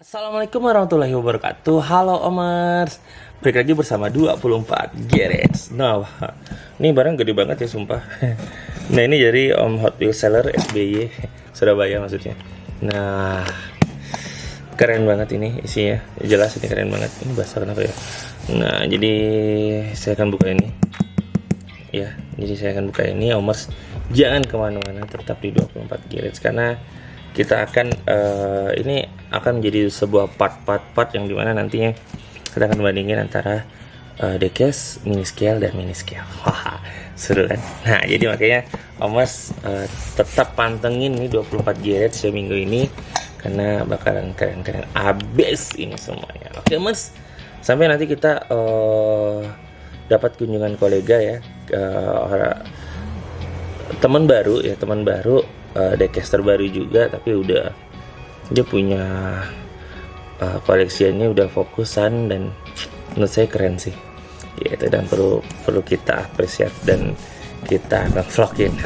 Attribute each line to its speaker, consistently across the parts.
Speaker 1: Assalamualaikum warahmatullahi wabarakatuh. Halo Omers, balik lagi bersama 24 Garage. Nah, ini barang gede banget ya sumpah. Nah, ini dari Om Hot Wheels Seller SBY Surabaya maksudnya. Nah, keren banget ini isinya. Jelas ini keren banget. Ini basah kenapa ya? Nah, jadi saya akan buka ini. Ya, jadi saya akan buka ini. Omers jangan kemana-mana, tetap di 24 Garage karena kita akan ini akan menjadi sebuah part yang dimana nantinya kita akan bandingin antara diecast mini scale dan mini scale. Wah, seru kan? Nah, jadi makanya Omers tetap pantengin nih 24 Garage ya minggu ini karena bakalan keren-keren abis ini semuanya. Oke Mas, sampai nanti kita dapat kunjungan kolega ya, teman baru diecast terbaru juga, tapi dia punya koleksiannya udah fokusan dan menurut saya keren sih gitu, dan perlu kita apresiasi dan kita nge-vlogin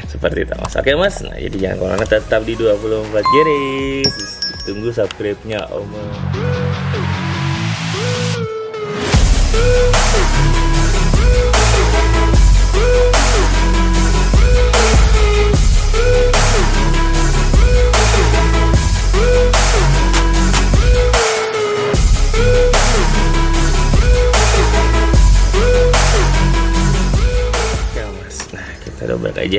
Speaker 1: seperti itu Mas. Oke Mas, nah jadi jangan kemana-mana, tetap di 24 Garage, tunggu subscribe-nya Om. Kita dobrak aja.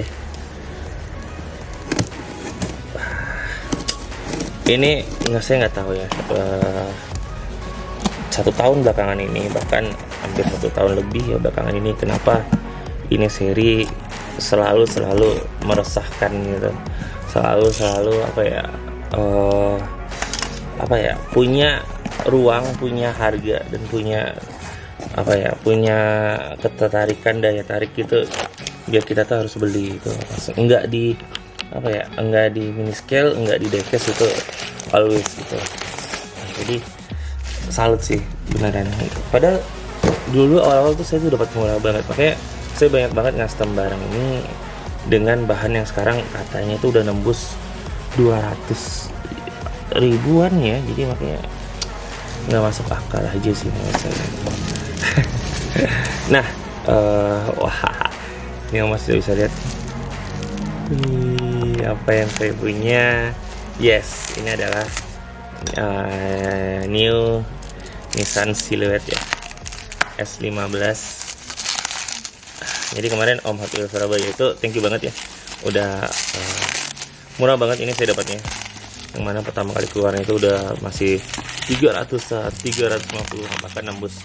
Speaker 1: Ini saya nggak tahu ya, 1 tahun belakangan ini, bahkan hampir 1 tahun lebih ya belakangan ini, kenapa ini seri selalu meresahkan gitu, selalu punya ruang, punya harga, dan punya ketertarikan, daya tarik gitu, biar kita tuh harus beli itu. Enggak di mini scale, enggak di diecast, itu always gitu. Nah, jadi salut sih beneran. Padahal dulu awal-awal tuh saya tuh dapat murah banget, makanya saya banyak banget ngastem barang ini dengan bahan yang sekarang katanya tuh udah nembus 200 ribuan ya. Jadi makanya nggak masuk akal aja sih menurut saya. Nah, wah, ini Mas sudah bisa lihat apa yang saya punya. Yes, ini adalah new Nissan Silhouette ya, S15. Jadi kemarin Om Hot Wheels Surabaya itu thank you banget ya, udah murah banget ini saya dapatnya. Yang mana pertama kali keluarnya itu udah masih 300-an, 350, bahkan nembus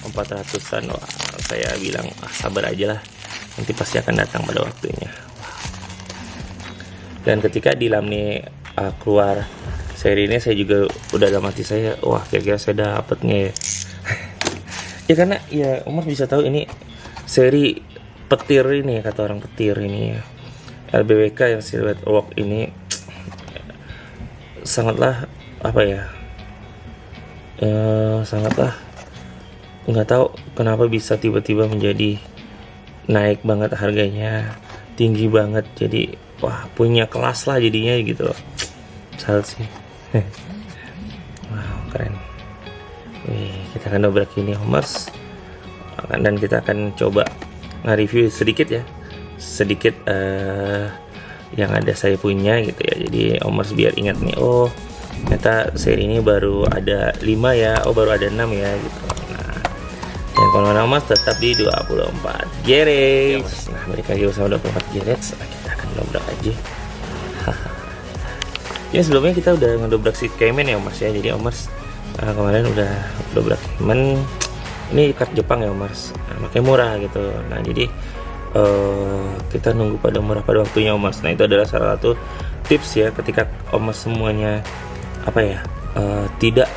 Speaker 1: 400-an. Wah, saya bilang sabar aja lah, nanti pasti akan datang pada waktunya. Wow. Dan ketika di Lamni keluar seri ini, saya juga udah dalam hati saya, wah kira-kira saya dapetnya ya. Ya karena ya Umar bisa tahu ini seri petir ini, kata orang petir ini ya, LBWK yang Silhouette Walk ini sangatlah sangatlah nggak tahu kenapa bisa tiba-tiba menjadi naik banget harganya, tinggi banget, jadi wah punya kelas lah jadinya gitu loh. Salut sih. Wow, keren. Kita akan dobrak ini Omers, dan kita akan coba nge-review sedikit yang ada saya punya gitu ya. Jadi Omers biar ingat nih, oh ternyata seri ini baru ada 5 ya, oh baru ada 6 ya gitu. Yang kalau Mas tetap di 24 Garage. Nah, balik lagi bersama 24 Garage. Kita akan dobrak aja. Ya sebelumnya kita udah ngedobrak si Cayman ya Mas ya. Jadi Omers kemarin udah dobrak Cayman. Ini kart Jepang ya Omers. Nah, makanya murah gitu. Nah, jadi kita nunggu pada murah pada waktunya Omers. Nah, itu adalah salah satu tips ya ketika Omers semuanya tidak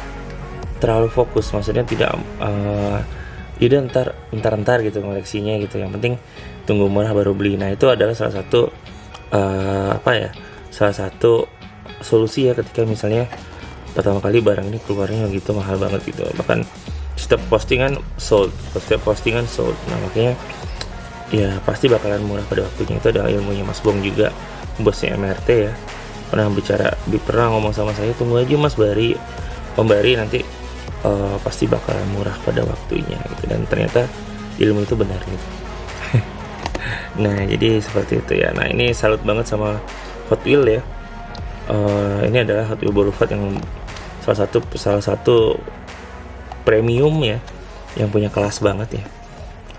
Speaker 1: terlalu fokus, maksudnya tidak jadi entar gitu koleksinya gitu. Yang penting tunggu murah baru beli. Nah, itu adalah salah satu salah satu solusi ya ketika misalnya pertama kali barang ini keluarnya gitu mahal banget gitu. Bahkan setiap postingan sold. Nah, makanya ya pasti bakalan murah pada waktunya. Itu adalah ilmunya Mas Bong juga, bosnya MRT ya. pernah ngomong sama saya, tunggu aja Mas Bari, Om Bari nanti pasti bakal murah pada waktunya gitu. Dan ternyata ilmu itu benar gitu. Nah jadi seperti itu ya. Nah ini salut banget sama Hot Wheels ya. Ini adalah Hot Wheels Boulevard yang salah satu premium ya, yang punya kelas banget ya.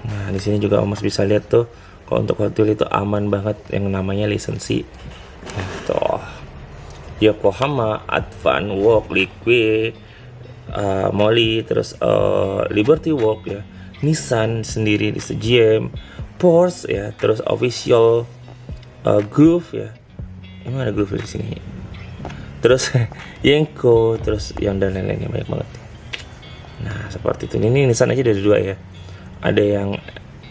Speaker 1: Nah di sini juga Om Mas bisa lihat tuh, kalau untuk Hot Wheels itu aman banget yang namanya lisensi. Nah, tuh Yokohama, Advan Walk, Liquid, Molly, terus Liberty Walk ya, Nissan sendiri di GM, Porsche ya, terus official Groove ya, emang ada Groove di sini, terus Yenko, terus yang dan lain-lainnya banyak banget. Nah seperti itu. Ini Nissan aja dari 2 ya, ada yang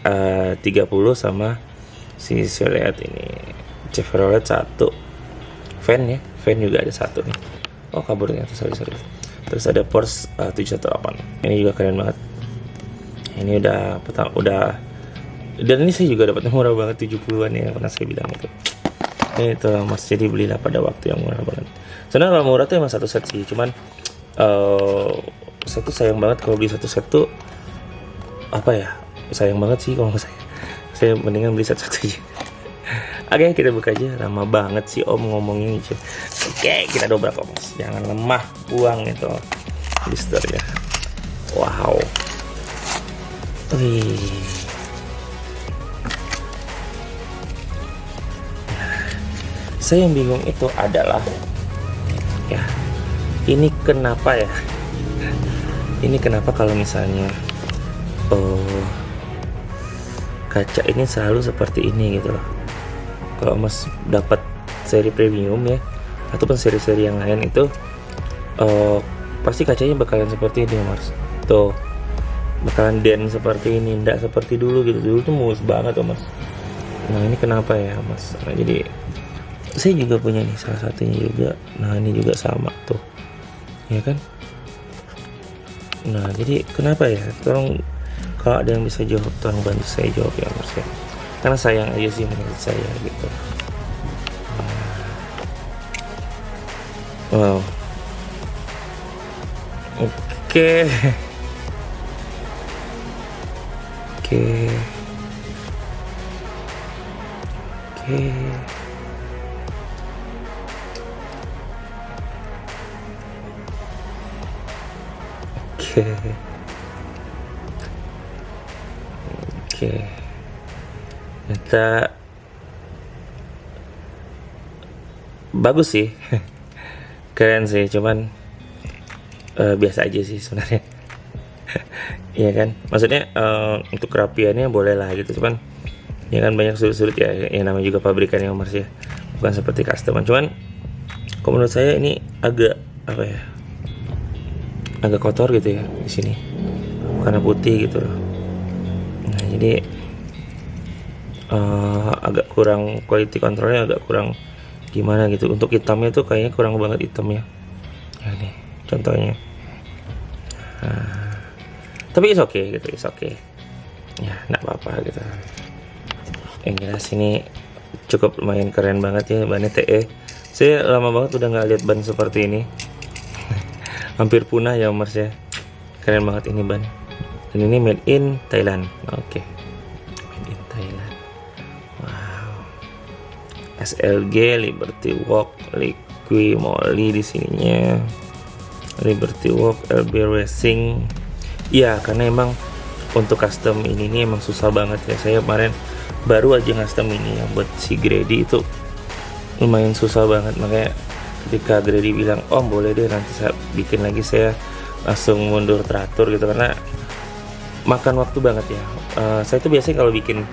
Speaker 1: 30 sama si Chevrolet ini, Chevrolet 1 van ya, van juga ada 1 nih. Oh kaburnya, sorry. Terus ada Porsche 718. Ini juga keren banget. Ini udah dan ini saya juga dapatnya murah banget, 70-an ya, pernah saya bilang itu. Ini itu Mas, jadi belilah pada waktu yang murah banget. Sebenarnya kalau murah tuh emang 1 set sih, cuman saya tuh sayang banget kalau beli 1 set tuh, apa ya, sayang banget sih kalau saya mendingan beli 1 set aja. Oke, kita buka aja. Lama banget sih Om ngomongnya gitu. Oke, kita dobrak Om. Jangan lemah, buang itu blisternya. Wow. Wih. Saya yang bingung itu adalah ya, ini kenapa ya? Ini kenapa kalau misalnya kaca ini selalu seperti ini gitu loh. Kalau Mas dapat seri premium ya, ataupun seri-seri yang lain itu pasti kacanya bakalan seperti ini Mas. Tuh bakalan den seperti ini, ndak seperti dulu gitu. Dulu tuh mulus banget tuh Mas. Nah ini kenapa ya Mas? Nah, jadi saya juga punya nih salah satunya juga. Nah ini juga sama tuh, ya kan? Nah jadi kenapa ya? Tolong kalau ada yang bisa jawab, tolong bantu saya jawab ya Mas ya. Karena sayang aja sih menurut saya gitu. Wow. Oke. Ternyata bagus sih. Keren sih, cuman biasa aja sih sebenarnya. Iya kan, maksudnya untuk kerapiannya boleh lah gitu, cuman ya kan banyak sudut-sudut ya, yang namanya juga pabrikan yang Mas ya, bukan seperti customer. Cuman kalau menurut saya ini agak apa ya, agak kotor gitu ya di sini, karena putih gitu loh. Nah jadi agak kurang, quality controlnya agak kurang gimana gitu. Untuk hitamnya tuh kayaknya kurang banget hitamnya ya nih contohnya. Tapi it's okay gitu, it's okay ya, nggak apa-apa gitu. Yang jelas ini cukup lumayan keren banget ya bannya TE. Saya lama banget udah nggak lihat ban seperti ini. Hampir punah ya Mas ya. Keren banget ini ban. Dan ini made in Thailand. Oke. Made in Thailand. Wow. SLG, Liberty Walk, Liquid, Molly di sininya. Liberty Walk, LB Racing. Iya, karena emang untuk custom ini nih emang susah banget ya. Saya kemarin baru aja custom ini ya buat si Grady, itu lumayan susah banget. Makanya ketika Grady bilang, "Oh boleh deh nanti saya bikin lagi," saya langsung mundur teratur gitu, karena makan waktu banget ya. Saya tuh biasanya kalau bikin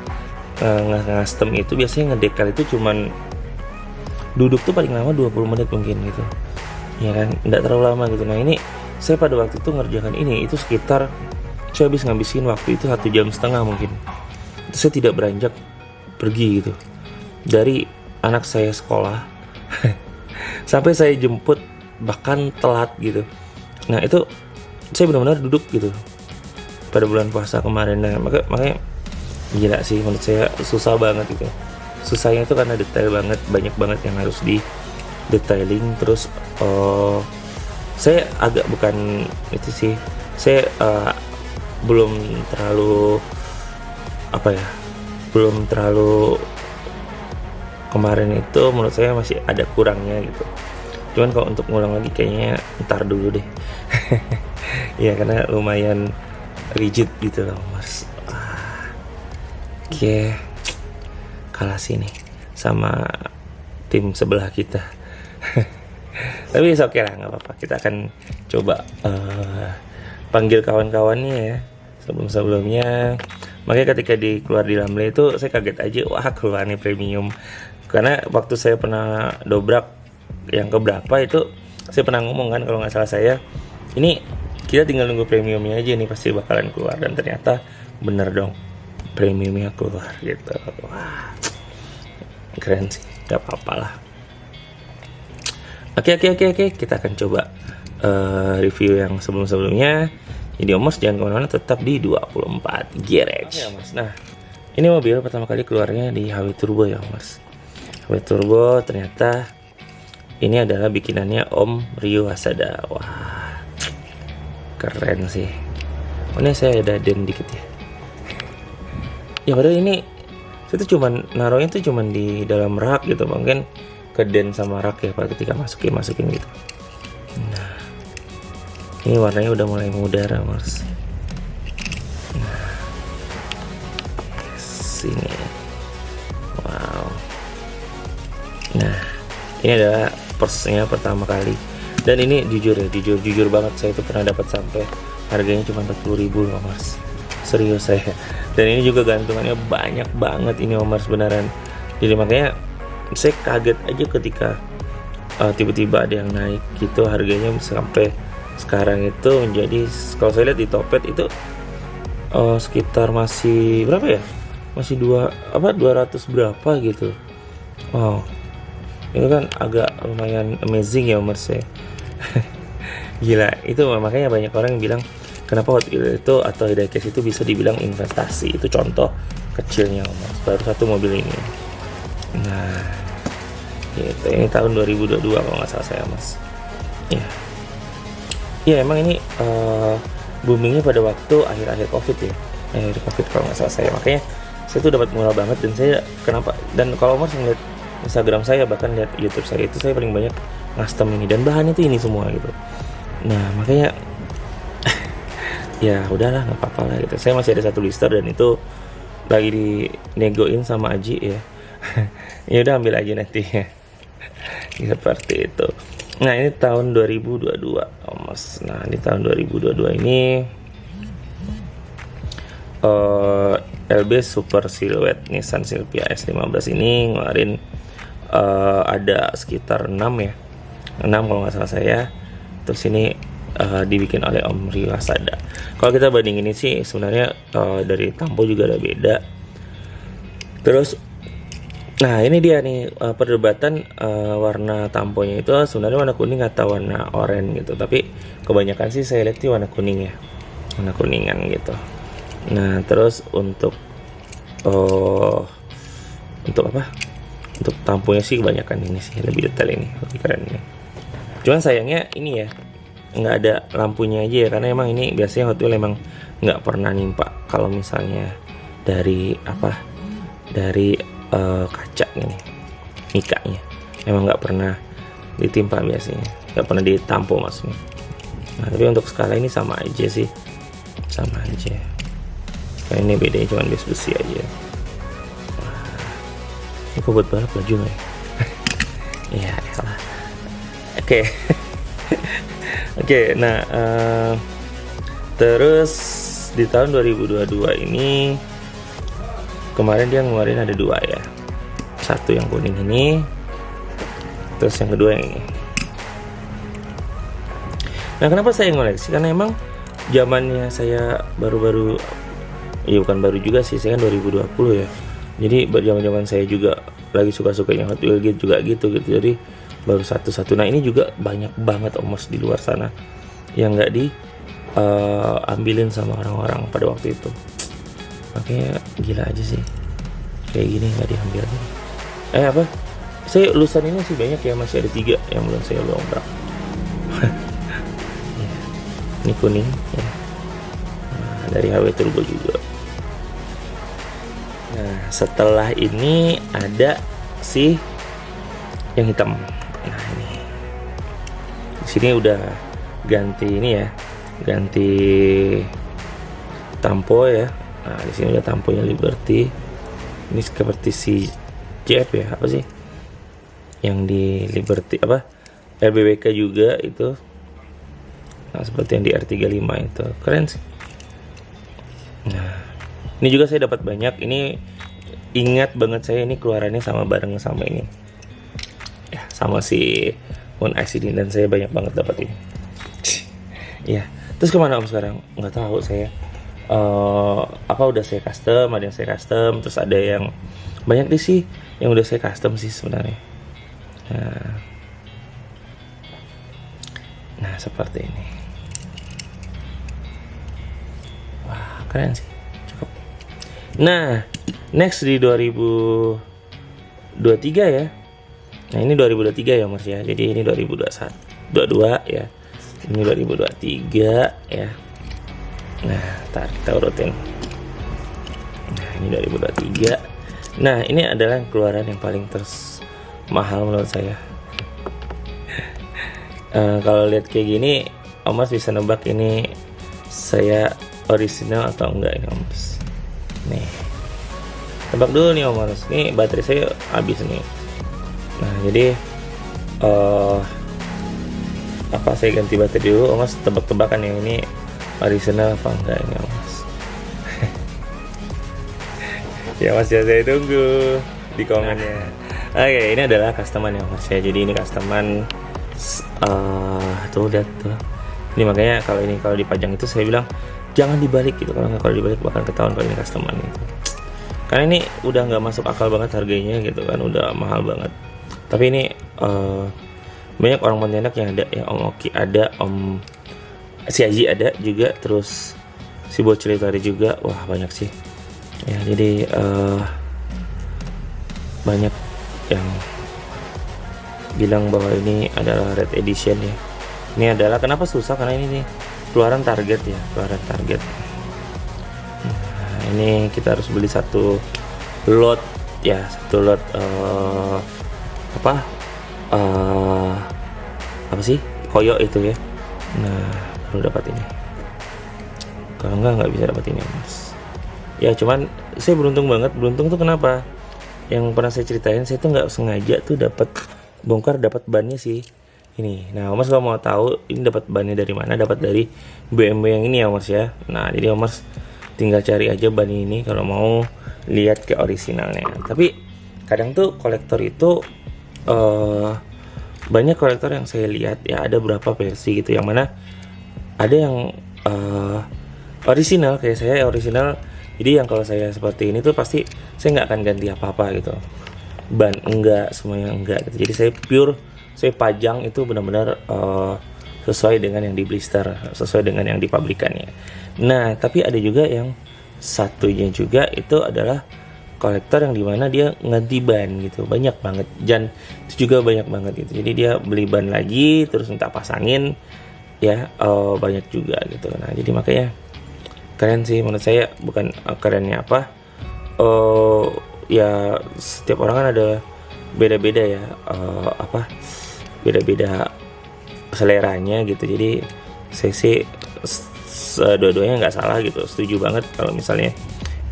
Speaker 1: custom itu biasanya ngedekal itu cuman duduk tuh paling lama 20 menit mungkin gitu ya kan, nggak terlalu lama gitu. Nah ini saya pada waktu itu ngerjakan ini itu sekitar, saya habis ngabisin waktu itu 1,5 jam mungkin. Saya tidak beranjak pergi gitu dari anak saya sekolah sampai saya jemput, bahkan telat gitu. Nah itu saya benar-benar duduk gitu pada bulan puasa kemarin. Nah makanya gila sih menurut saya, susah banget gitu. Susahnya itu karena detail banget, banyak banget yang harus detailing. Terus saya agak bukan itu sih, saya belum terlalu apa ya, belum terlalu, kemarin itu menurut saya masih ada kurangnya gitu. Cuman kalau untuk ngulang lagi kayaknya ntar dulu deh. Ya karena lumayan rigid gitu loh Mas. Oke, kalah sini sama tim sebelah kita. Tapi oke lah, nggak apa-apa. Kita akan coba panggil kawan-kawannya ya sebelum-sebelumnya. Makanya ketika keluar di Lamle itu saya kaget aja, wah keluarnya premium. Karena waktu saya pernah dobrak yang keberapa itu, saya pernah ngomong kan kalau nggak salah saya, ini kita tinggal nunggu premiumnya aja nih pasti bakalan keluar, dan ternyata bener dong, premiumnya keluar gitu. Wah keren sih, nggak apa-apa lah. Oke, kita akan coba review yang sebelum-sebelumnya. Jadi Mas jangan kemana-mana, tetap di 24 Garage ya Mas. Nah ini mobil pertama kali keluarnya di HW Turbo ya Mas. HW Turbo ternyata ini adalah bikinannya Om Ryo Hasada. Wah keren sih. Oh, ini saya ada den dikit ya. Ya padahal ini saya tuh cuman naruhnya tuh cuman di dalam rak gitu, mungkin ke den sama rak ya Pak ketika masukin gitu. Nah ini warnanya udah mulai mudar Mas. Nah sini, wow. Nah ini adalah persnya pertama kali, dan ini jujur banget, saya itu pernah dapat sampai harganya cuma 40.000 loh Mas, serius saya. Dan ini juga gantungannya banyak banget ini Mas beneran. Jadi makanya saya kaget aja ketika tiba-tiba ada yang naik gitu harganya sampai sekarang itu menjadi, kalau saya lihat di Topet itu sekitar masih berapa ya, masih 200 berapa gitu. Wow, itu kan agak lumayan amazing ya Mas ya. Gila, itu makanya banyak orang yang bilang kenapa Hot Wheels itu atau diecast itu bisa dibilang investasi. Itu contoh kecilnya Mas, baru satu mobil ini. Nah gitu, ini tahun 2022 kalau nggak salah saya Mas. Ya emang ini boomingnya pada waktu akhir-akhir Covid ya, akhir Covid kalau nggak salah saya. Makanya saya tuh dapat murah banget, dan saya kenapa, dan kalau Mas ngeliat Instagram saya bahkan lihat YouTube saya, itu saya paling banyak custom ini, dan bahannya tuh ini semua gitu. Nah makanya ya udahlah nggak apa-apa lah gitu. Saya masih ada satu lister dan itu lagi dinegoin sama Aji ya. Ya udah ambil aja nanti ya. Seperti itu. Nah ini tahun 2022 Mas. Nah di tahun 2022 ini LB Super Silhouette Nissan Silvia S15 ini ngeluarin ada sekitar 6 ya, 6 kalau nggak salah saya. Terus ini dibikin oleh Om Ryo Hasada. Kalau kita bandingin ini sih sebenarnya dari tampo juga ada beda. Terus nah ini dia nih perdebatan warna tamponya itu sebenarnya warna kuning atau warna oranye gitu. Tapi kebanyakan sih saya lihat di warna kuning ya, warna kuningan gitu. Nah terus untuk apa? Untuk tamponya sih kebanyakan ini sih, lebih detail ini, lebih keren ini. Cuman sayangnya ini ya nggak ada lampunya aja ya, karena emang ini biasanya Hot Wheels emang nggak pernah nimpa kalau misalnya dari apa, dari kaca ini mikanya emang nggak pernah ditimpa, biasanya nggak pernah ditampo maksudnya. Nah tapi untuk skala ini sama aja sih, sama aja. Nah, ini bedanya cuma besi aja. Wah, ini kok buat balap laju nggak ya? Ya salah. Oke. Oke, nah terus di tahun 2022 ini kemarin dia ngeluarin ada 2 ya, satu yang kuning ini, terus yang kedua yang ini. Nah kenapa saya ngoleksi? Karena emang zamannya saya baru-baru, ya bukan baru juga sih, saya kan 2020 ya. Jadi zaman-zaman saya juga lagi suka-sukanya Hot Wheels juga gitu. Jadi baru satu-satu. Nah ini juga banyak banget Mas di luar sana yang nggak diambilin sama orang-orang pada waktu itu. Makanya gila aja sih, kayak gini nggak diambil. Apa? Saya lulusan ini sih banyak ya, masih ada 3 yang belum saya obrak. Ini kuning ya. Nah, dari HW Turbo juga. Nah, setelah ini ada si yang hitam. Nah, ini di sini udah ganti ini ya, ganti tampo ya. Nah, di sini udah tamponya Liberty. Ini seperti si JF ya, apa sih yang di Liberty, apa LBWK juga itu. Nah, seperti yang di R35 itu keren sih. Nah, ini juga saya dapat banyak. Ini ingat banget saya, ini keluarannya sama bareng sama ini ya, sama si One ICD, dan saya banyak banget dapat ini. Ya, terus kemana Om sekarang? Nggak tahu saya. Apa udah saya custom, ada yang saya custom, terus ada yang banyak deh sih yang udah saya custom sih sebenarnya. Nah, seperti ini. Wah, keren sih. Cukup. Nah, next di 2023 ya. Nah, ini 2023 ya Mas ya. Jadi ini 2021, 22 ya. Ini 2023 ya. Nah, ntar kita urutin. Nah, ini 2023. Nah, ini adalah keluaran yang paling mahal menurut saya. Kalau lihat kayak gini, Om Mas bisa nebak ini saya original atau enggak ini Om Mas. Nih, tebak dulu nih Om Mas. Nih baterai saya habis nih. Nah, jadi apa saya ganti baterai dulu, Om Mas tebak-tebakan yang ini original apa enggak ini Om Mas. Ya Mas ya, saya tunggu di komennya. Oke, ini adalah customan ya Mas ya. Jadi ini customan tuh lihat tuh. Ini makanya kalau dipajang itu saya bilang jangan dibalik gitu, kalau dibalik bakal ketahuan kalau ini customan gitu. Karena ini udah nggak masuk akal banget harganya gitu kan, udah mahal banget. Tapi ini banyak orang Pontianak yang ada ya, Om Oki ada, Om si Aji ada juga, terus si Bocil itu ada juga. Wah, banyak sih ya. Jadi banyak yang bilang bahwa ini adalah red edition ya. Ini adalah kenapa susah, karena ini nih keluaran target ya, keluaran target. Nah, ini kita harus beli satu lot ya, satu lot apa sih, koyo itu ya. Nah, baru dapat ini. Kalau nggak bisa dapat ini Mas. Ya cuman saya beruntung banget. Beruntung tuh kenapa? Yang pernah saya ceritain, saya tuh nggak sengaja tuh dapat bongkar, dapat bannya sih ini. Nah, Om Mas kalau mau tahu ini dapat bannya dari mana, dapat dari BMW yang ini ya Om Mas ya. Nah, jadi Om Mas tinggal cari aja ban ini kalau mau lihat ke orisinalnya. Tapi kadang tuh kolektor itu banyak kolektor yang saya lihat ya, ada berapa versi gitu, yang mana ada yang orisinal kayak saya orisinal. Jadi yang kalau saya seperti ini tuh pasti saya nggak akan ganti apa-apa gitu. Ban enggak, semuanya enggak gitu. Jadi saya pure, saya pajang itu benar-benar sesuai dengan yang di blister, sesuai dengan yang di pabrikannya. Nah, tapi ada juga yang satunya juga itu adalah kolektor yang dimana dia ganti ban gitu, banyak banget. Dan itu juga banyak banget gitu. Jadi dia beli ban lagi terus minta pasangin ya, banyak juga gitu. Nah, jadi makanya keren sih menurut saya. Bukan kerennya apa, ya setiap orang kan ada beda-beda ya, beda-beda seleranya gitu. Jadi saya sih dua-duanya nggak salah gitu, setuju banget kalau misalnya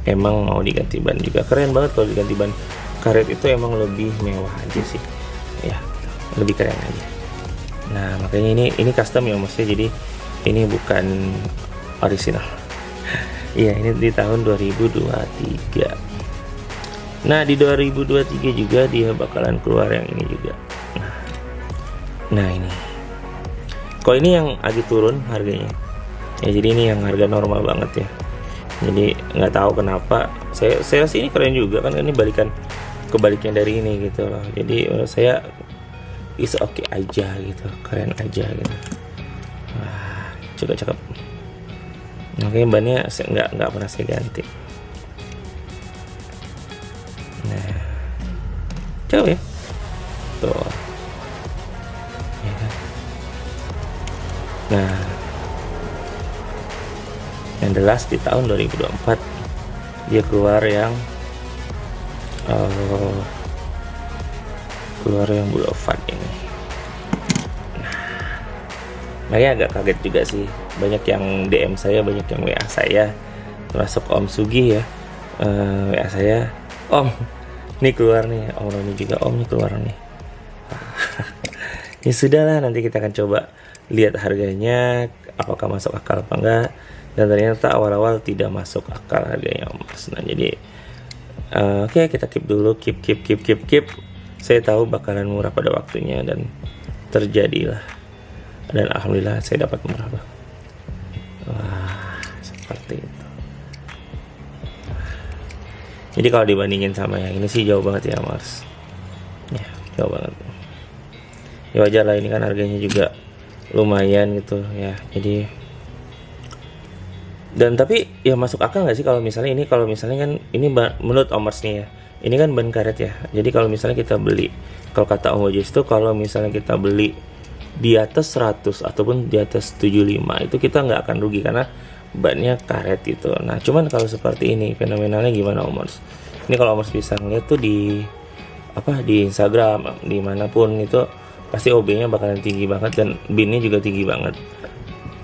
Speaker 1: emang mau diganti ban. Juga keren banget kalau diganti ban karet, itu emang lebih mewah aja sih ya, lebih keren aja. Nah, makanya ini custom ya Mas ya, jadi ini bukan original. Iya, ini di tahun 2023. Nah, di 2023 juga dia bakalan keluar yang ini juga. Nah ini. Kalau ini yang agak turun harganya. Ya, jadi ini yang harga normal banget ya. Jadi nggak tahu kenapa. Saya rasa ini keren juga kan, ini kebaliknya dari ini gitu loh. Jadi menurut saya is oke aja gitu, keren aja gitu. Wah, juga cakep. Makanya bannya nggak pernah saya ganti. Nah, coba ya. Nah, yang jelas di tahun 2024 dia keluar yang Blue Oval ini. Makanya agak kaget juga sih, banyak yang DM saya, banyak yang WA saya, termasuk Om Sugi ya, WA saya, Om, ini keluar nih, Om Roni juga, Om ini keluar nih. Ya sudahlah, nanti kita akan coba lihat harganya, apakah masuk akal apa enggak. Dan ternyata awal-awal tidak masuk akal harganya Om Mars. Nah jadi, oke, kita keep dulu, keep. Saya tahu bakalan murah pada waktunya, dan terjadilah. Dan alhamdulillah saya dapat murah bang. Wah, seperti itu. Jadi kalau dibandingin sama yang ini sih jauh banget ya Mars. Ya, jauh banget. Ya wajar lah, ini kan harganya juga lumayan gitu ya. Jadi, dan tapi ya masuk akal nggak sih kalau misalnya kan ini menurut Om Mars nih ya. Ini kan ban karet ya. Jadi kalau misalnya kita beli, kalau kata Om Wojis itu kalau misalnya kita beli di atas 100 ataupun di atas 75 itu kita nggak akan rugi karena bannya karet gitu. Nah cuman kalau seperti ini fenomenalnya gimana Om Mars? Ini kalau Om Mars bisa ngeliat tuh di Instagram dimanapun itu pasti OB-nya bakalan tinggi banget dan bin-nya juga tinggi banget.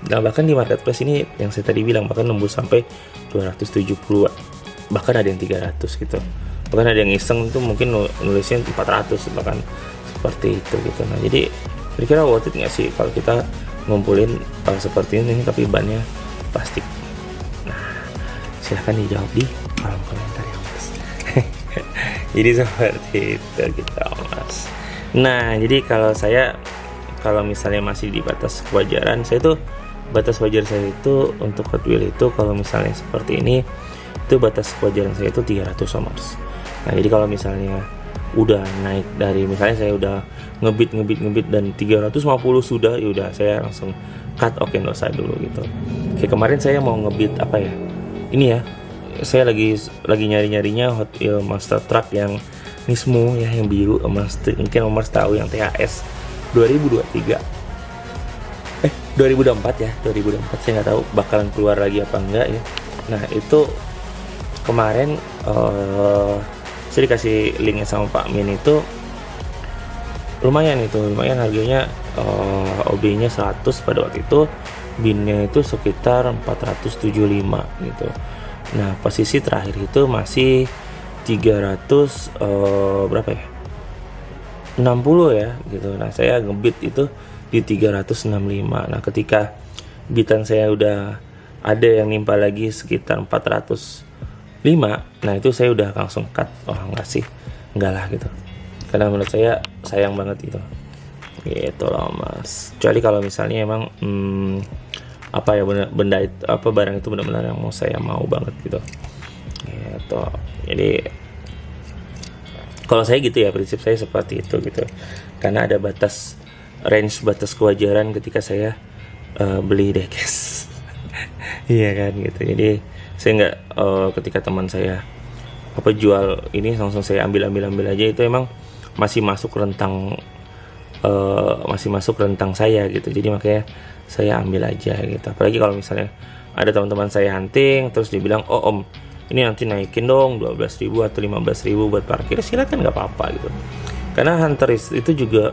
Speaker 1: Nah bahkan di marketplace ini yang saya tadi bilang bahkan nembus sampai 270, bahkan ada yang 300 gitu. Bahkan ada yang iseng tuh mungkin nulisnya 400 bahkan seperti itu gitu. Nah jadi kira-kira worth it nggak sih kalau kita ngumpulin seperti ini tapi bannya plastik? Nah, silahkan dijawab di kolom komentar ya Mas. Jadi seperti itu gitu Mas. Nah, jadi kalau misalnya masih di batas kewajaran, batas wajar saya itu untuk Hot Wheels itu kalau misalnya seperti ini itu batas kewajaran saya itu 300 Mas. Nah, jadi kalau misalnya udah naik dari misalnya saya udah ngebit dan 350 sudah, ya udah saya langsung cut, oke nggak usah dulu gitu. Kayak kemarin saya mau ngebit apa ya, ini ya, saya lagi nyarinya Hot Wheels Monster Truck yang Nismo ya, yang biru. Mungkin Om Mars tahu yang THS 2023 2024 ya, 2024 saya nggak tahu bakalan keluar lagi apa enggak ya. Nah itu kemarin saya dikasih linknya sama Pak Min, itu lumayan harganya, OB-nya 100 pada waktu itu, bin-nya itu sekitar 475 gitu. Nah posisi terakhir itu masih 300 berapa ya, 60 ya gitu. Nah saya ngebit itu di 365. Nah ketika bitan saya udah ada yang nimpa lagi sekitar 405, nah itu saya udah langsung cut. Oh enggak lah gitu, karena menurut saya sayang banget gitu loh Mas. Kecuali kalau misalnya emang barang itu benar-benar yang saya mau banget gitu. Jadi kalau saya gitu ya, prinsip saya seperti itu gitu, karena ada batas kewajaran ketika saya beli diecast. Iya kan gitu. Jadi saya nggak ketika teman saya jual ini langsung saya ambil aja, itu emang masih masuk rentang saya gitu. Jadi makanya saya ambil aja gitu. Apalagi kalau misalnya ada teman-teman saya hunting terus dibilang, oh Om ini nanti naikin dong 12.000 atau 15.000 buat parkir, silakan, nggak apa-apa gitu. Karena hunter itu juga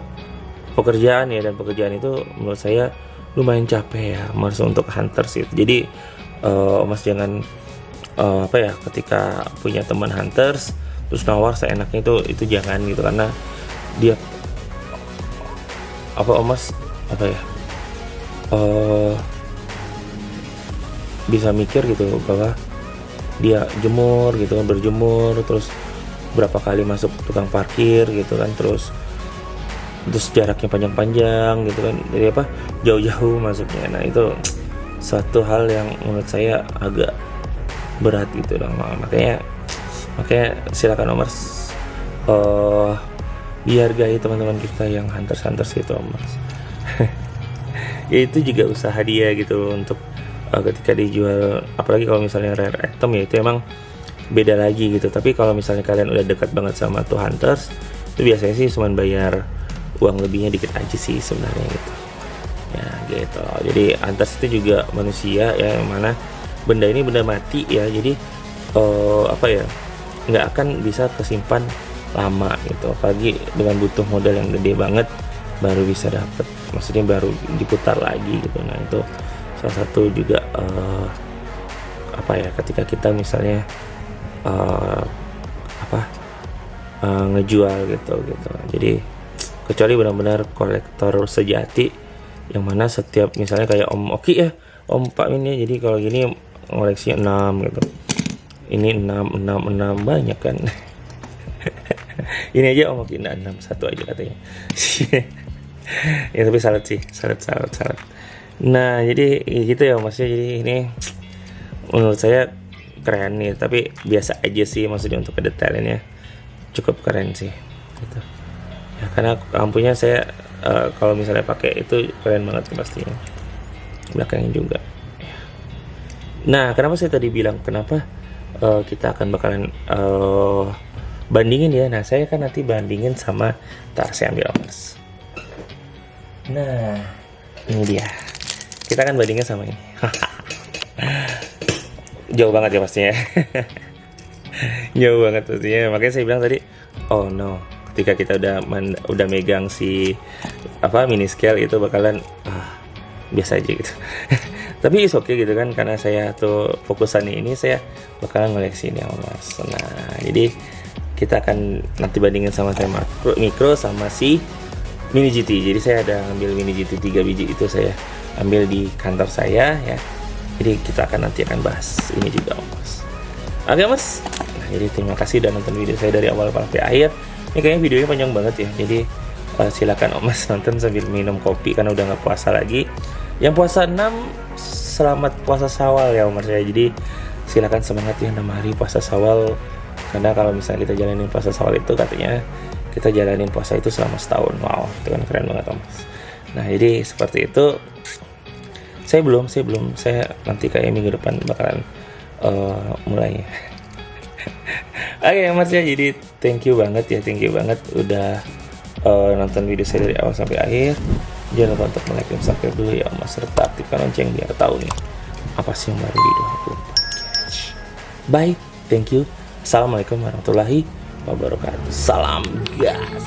Speaker 1: pekerjaan ya, dan pekerjaan itu menurut saya lumayan capek ya Mas untuk hunters itu. Jadi Mas jangan ketika punya teman hunters terus nawar seenaknya itu jangan gitu, karena dia Mas bisa mikir gitu bahwa dia berjemur terus berapa kali masuk tukang parkir gitu kan, terus jaraknya panjang-panjang gitu kan, dari jauh-jauh masuknya. Nah itu suatu hal yang menurut saya agak berat gitu dong. Makanya silakan Om Mars dihargai teman-teman kita yang hunters gitu Om Mars. Ya itu juga usaha dia gitu untuk ketika dijual, apalagi kalau misalnya rare item ya itu emang beda lagi gitu. Tapi kalau misalnya kalian udah dekat banget sama tuh hunters, itu biasanya sih cuma bayar uang lebihnya dikit aja sih sebenarnya gitu ya. gitu. Jadi Antas itu juga manusia ya, yang mana benda ini benda mati ya, jadi apa ya, nggak akan bisa kesimpan lama gitu, apalagi dengan butuh modal yang gede banget baru bisa dapet, maksudnya baru diputar lagi gitu. Nah itu salah satu juga apa ya, ketika kita misalnya ngejual gitu. Jadi kecuali benar-benar kolektor sejati, yang mana setiap misalnya kayak Om Oki ya, Om Pak ini, jadi kalau gini ngoleksi 6 gitu, ini 6 banyak kan. Ini aja Om Oki 6 satu aja katanya. Ya tapi salut sih, salut. Nah jadi gitu ya maksudnya, jadi ini menurut saya keren nih, tapi biasa aja sih maksudnya untuk kedetailannya cukup keren sih gitu ya, karena lampunya saya kalau misalnya pakai itu keren banget pastinya, belakangnya juga ya. Nah kenapa saya tadi bilang kenapa kita akan bakalan bandingin ya. Nah saya kan nanti bandingin sama, saya ambil Omers. Nah ini dia, kita akan bandingin sama ini. Jauh banget ya pastinya. Jauh banget pastinya, makanya saya bilang tadi, oh no, ketika kita udah megang si mini scale itu bakalan biasa aja gitu. Tapi is okay gitu kan, karena saya tuh fokusannya ini saya bakalan ngoleksi ini Mas. Nah jadi kita akan nanti bandingin sama saya micro sama si mini GT. Jadi saya ada ambil mini GT 3 biji, itu saya ambil di kantor saya ya. Jadi kita nanti akan bahas ini juga Mas. Oke Mas. Nah, jadi terima kasih udah nonton video saya dari awal sampai akhir. Ini kayaknya videonya panjang banget ya. Jadi silakan Mas nonton sambil minum kopi karena udah nggak puasa lagi. Yang puasa 6 selamat puasa Syawal ya Mas ya. Jadi silakan semangat ya 6 hari puasa Syawal. Karena kalau misalnya kita jalanin puasa Syawal itu katanya kita jalanin puasa itu selama setahun. Wow, itu kan keren banget Mas. Nah, jadi seperti itu. Saya belum, saya nanti kayak minggu depan bakalan mulainya. Oke Mas ya, jadi thank you banget udah nonton video saya dari awal sampai akhir. Jangan lupa untuk like dan subscribe dulu ya Mas, serta aktifkan lonceng biar tahu nih apa sih yang baru di 24. Bye, thank you. Assalamualaikum warahmatullahi wabarakatuh. Salam gas.